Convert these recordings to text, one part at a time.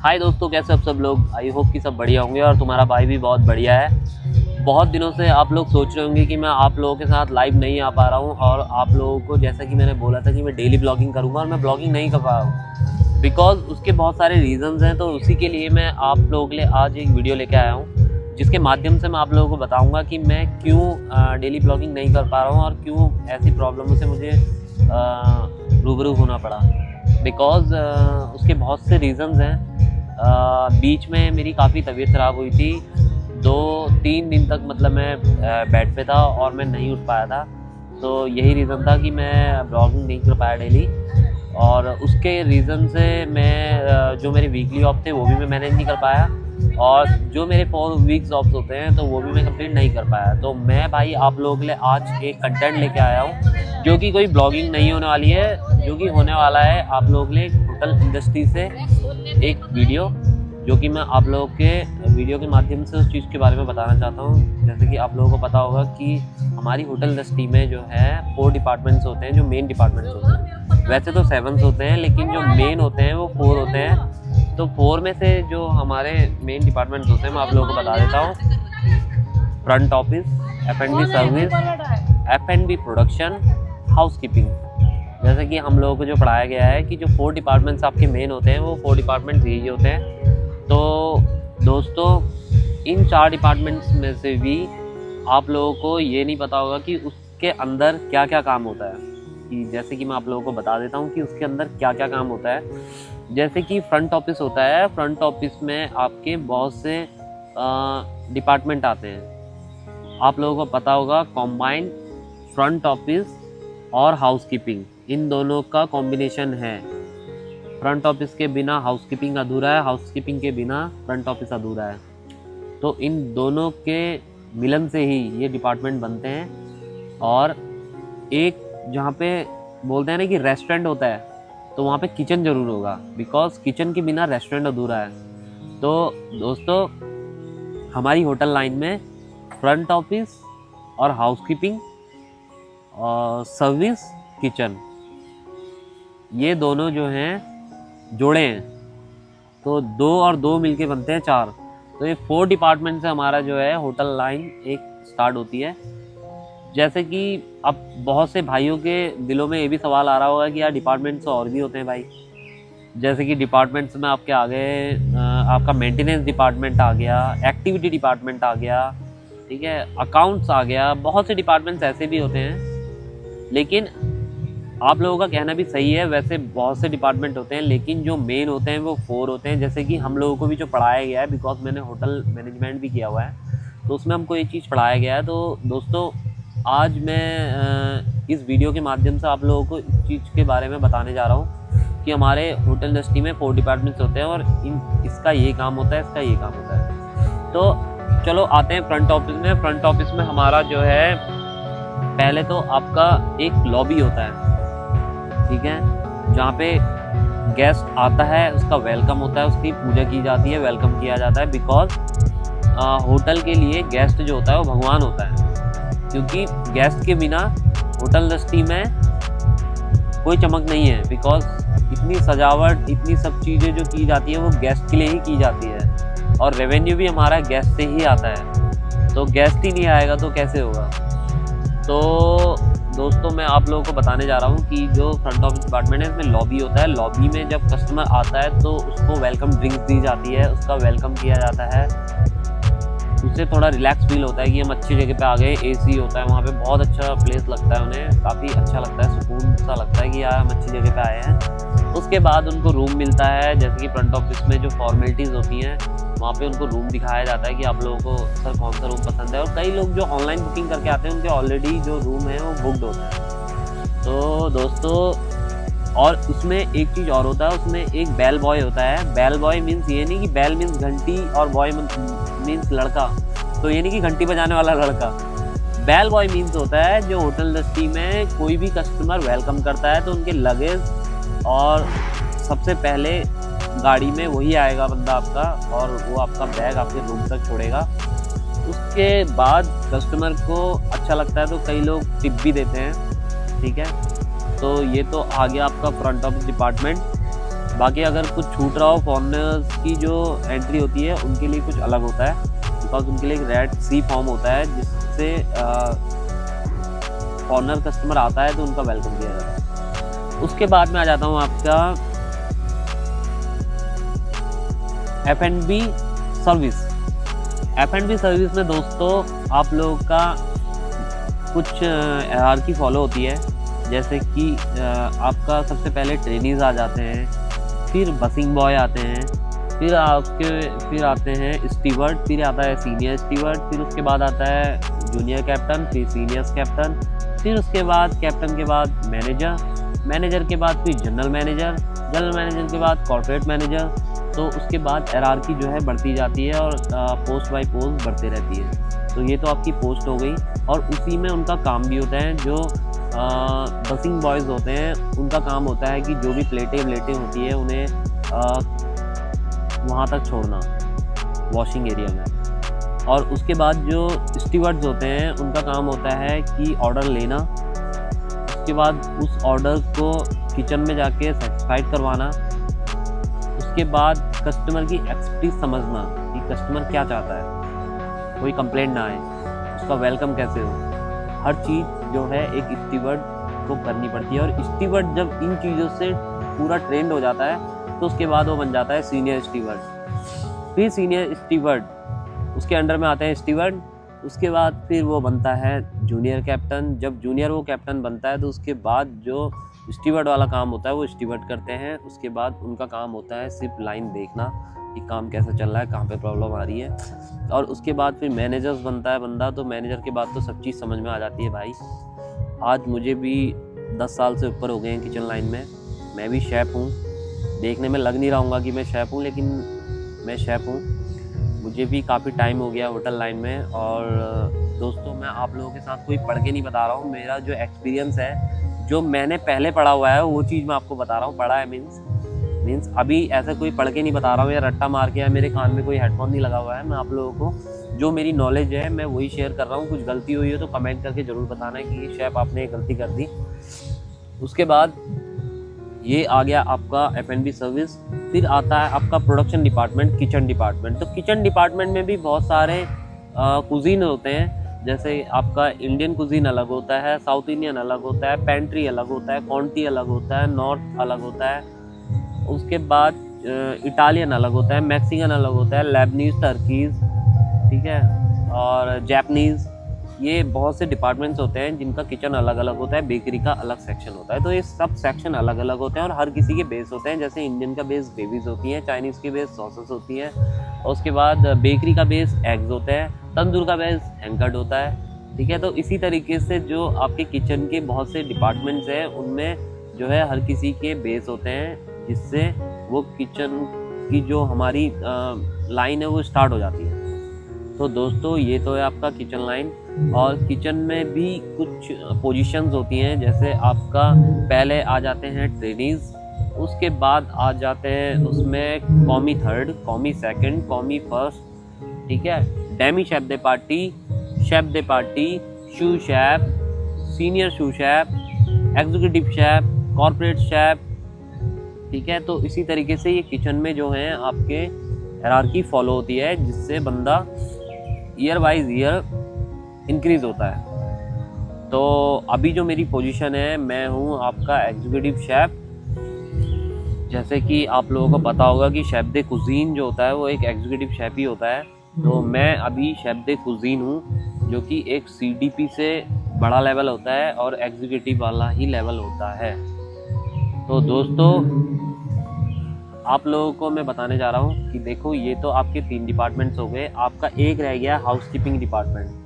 हाय दोस्तों, कैसे आप सब लोग। आई होप कि सब बढ़िया होंगे और तुम्हारा भाई भी बहुत बढ़िया है। बहुत दिनों से आप लोग सोच रहे होंगे कि मैं आप लोगों के साथ लाइव नहीं आ पा रहा हूँ और आप लोगों को जैसा कि मैंने बोला था कि मैं डेली ब्लॉगिंग करूँगा और मैं ब्लॉगिंग नहीं कर पा रहा हूँ बिकॉज उसके बहुत सारे रीजंस हैं। तो उसी के लिए मैं आप लोगों के लिए आज एक वीडियो लेके आया हूँ जिसके माध्यम से मैं आप लोगों को बताऊँगा कि मैं क्यों डेली ब्लॉगिंग नहीं कर पा रहा हूँ और क्यों ऐसी प्रॉब्लमों से मुझे रूबरू होना पड़ा। बिकॉज उसके बहुत से रीजंस हैं। बीच में मेरी काफ़ी तबीयत ख़राब हुई थी। 2-3 दिन तक मतलब मैं बेड पे था और मैं नहीं उठ पाया था। तो यही रीज़न था कि मैं ब्लॉगिंग नहीं कर पाया डेली। और उसके रीज़न से मैं जो मेरे वीकली ऑफ थे वो भी मैं मैनेज नहीं कर पाया और जो मेरे 4 वीक्स ऑफ होते हैं तो वो भी मैं कंप्लीट नहीं कर पाया। तो मैं भाई आप लोगों के लिए आज एक कंटेंट लेके आया हूँ जो कि कोई ब्लॉगिंग नहीं होने वाली है, जो कि होने वाला है आप लोगों के लिए होटल इंडस्ट्री से एक वीडियो, जो कि मैं आप लोगों के वीडियो के माध्यम से उस चीज़ के बारे में बताना चाहता हूँ। जैसे कि आप लोगों को पता होगा कि हमारी होटल इंडस्ट्री में जो है 4 डिपार्टमेंट्स होते हैं, जो मेन डिपार्टमेंट्स होते हैं। वैसे तो 7 होते हैं लेकिन जो मेन होते हैं वो 4 होते हैं। तो 4 में से जो हमारे मेन डिपार्टमेंट्स होते हैं मैं आप लोगों को बता देता हूँ। Front office, F&B service, F&B production, housekeeping. जैसे कि हम लोगों को जो पढ़ाया गया है कि जो 4 डिपार्टमेंट्स आपके मेन होते हैं वो 4 डिपार्टमेंट्स यही होते हैं। तो दोस्तों, इन 4 डिपार्टमेंट्स में से भी आप लोगों को ये नहीं पता होगा कि उसके अंदर क्या क्या काम होता है। कि जैसे कि मैं आप लोगों को बता देता हूँ कि उसके अंदर क्या क्या काम होता है। जैसे कि फ्रंट ऑफिस होता है। फ्रंट ऑफिस में आपके बहुत से डिपार्टमेंट आते हैं। आप लोगों को पता होगा कॉम्बाइंड फ्रंट ऑफिस और हाउसकीपिंग, इन दोनों का कॉम्बिनेशन है। फ्रंट ऑफिस के बिना हाउसकीपिंग अधूरा है, हाउसकीपिंग के बिना फ्रंट ऑफिस अधूरा है। तो इन दोनों के मिलन से ही ये डिपार्टमेंट बनते हैं। और एक जहाँ पे बोलते हैं ना कि रेस्टोरेंट होता है तो वहाँ पे किचन ज़रूर होगा, बिकॉज किचन के बिना रेस्टोरेंट अधूरा है। तो दोस्तों, हमारी होटल लाइन में फ्रंट ऑफिस और हाउसकीपिंग और सर्विस, किचन, ये दोनों जो हैं जोड़े हैं। तो 2 और 2 मिलके बनते हैं 4। तो ये 4 डिपार्टमेंट से हमारा जो है होटल लाइन एक स्टार्ट होती है। जैसे कि अब बहुत से भाइयों के दिलों में ये भी सवाल आ रहा होगा कि यार डिपार्टमेंट्स और भी होते हैं भाई। जैसे कि डिपार्टमेंट्स में आपके आ गए, आपका मेंटेनेंस डिपार्टमेंट आ गया, एक्टिविटी डिपार्टमेंट आ गया, ठीक है, अकाउंट्स आ गया। बहुत से डिपार्टमेंट्स ऐसे भी होते हैं। लेकिन आप लोगों का कहना भी सही है, वैसे बहुत से डिपार्टमेंट होते हैं लेकिन जो मेन होते हैं वो 4 होते हैं। जैसे कि हम लोगों को भी जो पढ़ाया गया है, बिकॉज मैंने होटल मैनेजमेंट भी किया हुआ है, तो उसमें हमको ये चीज़ पढ़ाया गया है। तो दोस्तों, आज मैं इस वीडियो के माध्यम से आप लोगों को इस चीज़ के बारे में बताने जा रहा हूँ कि हमारे होटल इंडस्ट्री में 4 डिपार्टमेंट्स होते हैं और इसका ये काम होता है, इसका ये काम होता है। तो चलो आते हैं फ्रंट ऑफिस में। फ्रंट ऑफिस में हमारा जो है, पहले तो आपका एक लॉबी होता है, ठीक है, जहाँ पे गेस्ट आता है उसका वेलकम होता है, उसकी पूजा की जाती है, वेलकम किया जाता है। बिकॉज होटल के लिए गेस्ट जो होता है वो भगवान होता है, क्योंकि गेस्ट के बिना होटल इंडस्ट्री में कोई चमक नहीं है। बिकॉज इतनी सजावट, इतनी सब चीज़ें जो की जाती है वो गेस्ट के लिए ही की जाती है और रेवेन्यू भी हमारा गेस्ट से ही आता है। तो गेस्ट ही नहीं आएगा तो कैसे होगा। तो दोस्तों, मैं आप लोगों को बताने जा रहा हूँ कि जो फ्रंट ऑफिस डिपार्टमेंट है इसमें लॉबी होता है। लॉबी में जब कस्टमर आता है तो उसको वेलकम ड्रिंक्स दी जाती है, उसका वेलकम किया जाता है, उससे थोड़ा रिलैक्स फील होता है कि हम अच्छी जगह पे आ गए। एसी होता है वहाँ पे, बहुत अच्छा प्लेस लगता है उन्हें, काफ़ी अच्छा लगता है, सुकून सा लगता है कि यार हम अच्छी जगह पे आए हैं। उसके बाद उनको रूम मिलता है। जैसे कि फ्रंट ऑफिस में जो फॉर्मेलिटीज़ होती हैं वहाँ पे उनको रूम दिखाया जाता है कि आप लोगों को सर कौन सा रूम पसंद है। और कई लोग जो ऑनलाइन बुकिंग करके आते हैं उनके ऑलरेडी जो रूम है वो बुकड होता है। तो दोस्तों, और उसमें एक चीज़ और होता है, उसमें एक बेल बॉय होता है। बेल बॉय मीन्स ये नहीं कि बेल मीन्स घंटी और बॉय मीन्स लड़का, तो ये नहीं कि घंटी बजाने वाला लड़का। बेल बॉय मीन्स होता है जो होटल इंडस्ट्री में कोई भी कस्टमर वेलकम करता है तो उनके लगेज और सबसे पहले गाड़ी में वही आएगा बंदा आपका, और वो आपका बैग आपके रूम तक छोड़ेगा। उसके बाद कस्टमर को अच्छा लगता है तो कई लोग टिप भी देते हैं, ठीक है। तो ये तो आ गया आपका फ्रंट ऑफिस डिपार्टमेंट। बाकी अगर कुछ छूट रहा हो, फॉरेनर्स की जो एंट्री होती है उनके लिए कुछ अलग होता है, बिकॉज उनके लिए एक रेड सी फॉर्म होता है जिससे फॉरेनर कस्टमर आता है तो उनका वेलकम किया जाता है। उसके बाद में आ जाता हूँ आपका F&B सर्विस। F&B सर्विस में दोस्तों आप लोगों का कुछ हायरार्की फॉलो होती है, जैसे कि आपका सबसे पहले ट्रेनीज आ जाते हैं, फिर बसिंग बॉय आते हैं, फिर आते हैं स्टीवर्ड, फिर आता है सीनियर स्टीवर्ड, फिर उसके बाद आता है जूनियर कैप्टन, फिर सीनियर कैप्टन, फिर उसके बाद कैप्टन के बाद मैनेजर के बाद फिर जनरल मैनेजर के बाद कॉर्पोरेट मैनेजर। तो उसके बाद हायरार्की जो है बढ़ती जाती है और पोस्ट बाय पोस्ट बढ़ती रहती है। तो ये तो आपकी पोस्ट हो गई, और उसी में उनका काम भी होता है। जो बसिंग बॉयज़ होते हैं उनका काम होता है कि जो भी प्लेटें होती है उन्हें वहाँ तक छोड़ना वॉशिंग एरिया में। और उसके बाद जो स्टीवर्ड्स होते हैं उनका काम होता है कि ऑर्डर लेना, उसके बाद उस ऑर्डर को किचन में जाके सेटिस्फाइड करवाना, उसके बाद कस्टमर की एक्सपर्टीज समझना कि कस्टमर क्या चाहता है, कोई कंप्लेंट ना आए, उसका वेलकम कैसे हो, हर चीज़ जो है एक स्टीवर्ड को करनी पड़ती है। और स्टीवर्ड जब इन चीज़ों से पूरा ट्रेंड हो जाता है तो उसके बाद वो बन जाता है सीनियर स्टीवर्ड। फिर सीनियर स्टीवर्ड, उसके अंडर में आते हैं स्टीवर्ड, उसके बाद फिर वो बनता है जूनियर कैप्टन। जब जूनियर वो कैप्टन बनता है तो उसके बाद जो स्टीवर्ड वाला काम होता है वो स्टीवर्ड करते हैं। उसके बाद उनका काम होता है सिर्फ लाइन देखना कि काम कैसा चल रहा है, कहाँ पे प्रॉब्लम आ रही है। और उसके बाद फिर मैनेजर्स बनता है बंदा, तो मैनेजर के बाद तो सब चीज़ समझ में आ जाती है भाई। आज मुझे भी 10 साल से ऊपर हो गए हैं किचन लाइन में, मैं भी शेफ़ हूँ। देखने में लग नहीं रहा हूँ कि मैं शेफ़ हूँ, लेकिन मैं शेफ़ हूँ। मुझे भी काफ़ी टाइम हो गया होटल लाइन में। और दोस्तों मैं आप लोगों के साथ कोई पढ़ के नहीं बता रहा हूँ, मेरा जो एक्सपीरियंस है, जो मैंने पहले पढ़ा हुआ है वो चीज़ मैं आपको बता रहा हूँ। पढ़ा है मीन्स अभी ऐसा कोई पढ़ के नहीं बता रहा हूँ या रट्टा मार के, या मेरे कान में कोई हेडफोन नहीं लगा हुआ है। मैं आप लोगों को जो मेरी नॉलेज है मैं वही शेयर कर रहा हूँ। कुछ गलती हुई है तो कमेंट करके ज़रूर बताना कि शेफ आपने गलती कर दी। उसके बाद ये आ गया आपका F&B सर्विस। फिर आता है आपका प्रोडक्शन डिपार्टमेंट, किचन डिपार्टमेंट। तो किचन डिपार्टमेंट में भी बहुत सारे कुजीन होते हैं, जैसे आपका इंडियन कुजीन अलग होता है, साउथ इंडियन अलग होता है, पेंट्री अलग होता है, कॉन्टी अलग होता है, नॉर्थ अलग होता है। उसके बाद इटालियन अलग होता है, मैक्सिकन अलग होता है, लेबनीज, टर्कीज़, ठीक है, और जापानीज़। ये बहुत से डिपार्टमेंट्स होते हैं जिनका किचन अलग अलग होता है, बेकरी का अलग सेक्शन होता है। तो ये सब सेक्शन अलग अलग होते हैं और हर किसी के बेस होते हैं। जैसे इंडियन का बेस ग्रेवीज होती हैं, चाइनीज़ के बेस सॉसेस होती हैं, और उसके बाद बेकरी का बेस एग्स होते हैं, तंदूर का बेस हैंकर्ड होता है, ठीक है। तो इसी तरीके से जो आपके किचन के बहुत से डिपार्टमेंट्स हैं उनमें जो है हर किसी के बेस होते हैं, जिससे वो किचन की जो हमारी लाइन है वो स्टार्ट हो जाती है। तो दोस्तों ये तो है आपका किचन लाइन। और किचन में भी कुछ पोजीशंस होती हैं, जैसे आपका पहले आ जाते हैं ट्रेनीज़, उसके बाद आ जाते हैं उसमें commis third, commis second, commis first, ठीक है, demi chef de partie, sous chef, senior sous chef, executive chef, corporate chef, ठीक है। तो इसी तरीके से ये किचन में जो है आपके हायरार्की फॉलो होती है, जिससे बंदा ईयर वाइज ईयर इंक्रीज़ होता है। तो अभी जो मेरी पोजीशन है, मैं हूँ आपका एग्जीक्यूटिव शेफ़। जैसे कि आप लोगों को पता होगा कि शेफ दे कुजीन जो होता है वो एक एग्जीक्यूटिव शेफ ही होता है। तो मैं अभी शेफ दे कुजीन हूँ, जो कि एक CDP से बड़ा लेवल होता है और एग्जीक्यूटिव वाला ही लेवल होता है। तो दोस्तों आप लोगों को मैं बताने जा रहा हूँ कि देखो ये तो आपके 3 डिपार्टमेंट्स हो गए, आपका एक रह गया हाउसकीपिंग डिपार्टमेंट।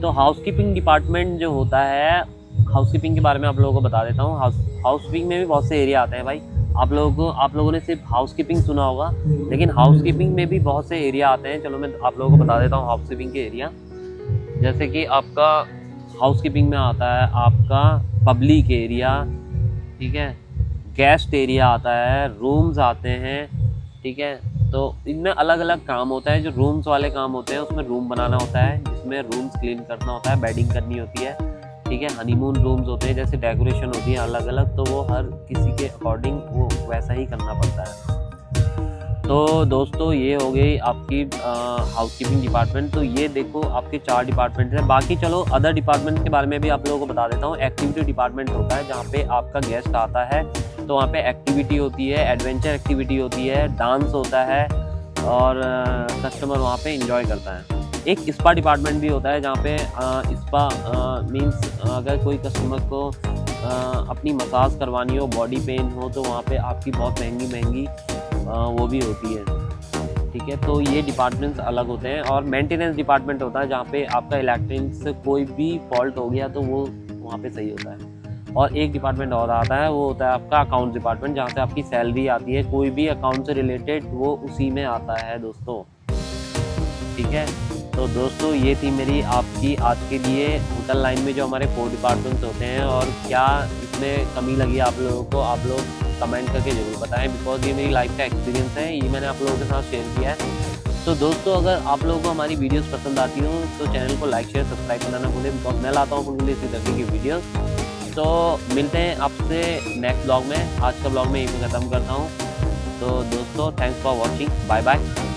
तो हाउसकीपिंग डिपार्टमेंट जो होता है, हाउसकीपिंग के बारे में आप लोगों को बता देता हूँ। हाउसकीपिंग में भी बहुत से एरिया आते हैं भाई। आप लोगों ने सिर्फ हाउसकीपिंग सुना होगा, लेकिन हाउसकीपिंग में भी बहुत से एरिया आते हैं। चलो मैं आप लोगों को बता देता हूँ हाउसकीपिंग के एरिया। जैसे कि आपका हाउसकीपिंग में आता है आपका पब्लिक एरिया, ठीक है, गेस्ट एरिया आता है, रूम्स आते हैं, ठीक है। तो इनमें अलग अलग काम होता है। जो रूम्स वाले काम होते हैं उसमें रूम बनाना होता है, जिसमें रूम्स क्लीन करना होता है, बेडिंग करनी होती है, ठीक है। हनीमून रूम्स होते हैं, जैसे डेकोरेशन होती है अलग अलग, तो वो हर किसी के अकॉर्डिंग वो वैसा ही करना पड़ता है। तो दोस्तों ये हो गई आपकी हाउसकीपिंग डिपार्टमेंट। तो ये देखो आपके 4 डिपार्टमेंट हैं। बाकी चलो अदर डिपार्टमेंट के बारे में भी आप लोगों को बता देता हूँ। एक्टिविटी डिपार्टमेंट होता है जहाँ पे आपका गेस्ट आता है तो वहाँ पे एक्टिविटी होती है, एडवेंचर एक्टिविटी होती है, डांस होता है और कस्टमर वहाँ पे इंजॉय करता है। एक स्पा डिपार्टमेंट भी होता है जहाँ पे स्पा मीन्स अगर कोई कस्टमर को अपनी मसाज करवानी हो, बॉडी पेन हो, तो वहाँ पे आपकी बहुत महंगी वो भी होती है, ठीक है। तो ये डिपार्टमेंट्स अलग होते हैं। और मेंटेनेंस डिपार्टमेंट होता है जहाँ पे आपका इलेक्ट्रॉनिक्स से कोई भी फॉल्ट हो गया तो वो वहाँ पे सही होता है। और एक डिपार्टमेंट और आता है, वो होता है आपका अकाउंट डिपार्टमेंट, जहाँ से आपकी सैलरी आती है, कोई भी अकाउंट से रिलेटेड वो उसी में आता है दोस्तों, ठीक है। तो दोस्तों ये थी मेरी आपकी आज के लिए होटल लाइन में जो हमारे 4 डिपार्टमेंट्स होते हैं, और क्या इसमें कमी लगी आप लोगों को, आप लोग कमेंट करके ज़रूर बताएं, बिकॉज ये मेरी लाइफ का एक्सपीरियंस है, ये मैंने आप लोगों के साथ शेयर किया है। तो दोस्तों अगर आप लोगों को हमारी वीडियोस पसंद आती हो तो चैनल को लाइक शेयर सब्सक्राइब करना ना भूलें, बिकॉज मैं लाता हूँ उनके लिए इसी तरह की वीडियोस। तो मिलते हैं आपसे नेक्स्ट ब्लॉग में। आज का ब्लॉग मैं यहीं पे ख़त्म करता हूँ। तो दोस्तों thanks for watching, bye bye.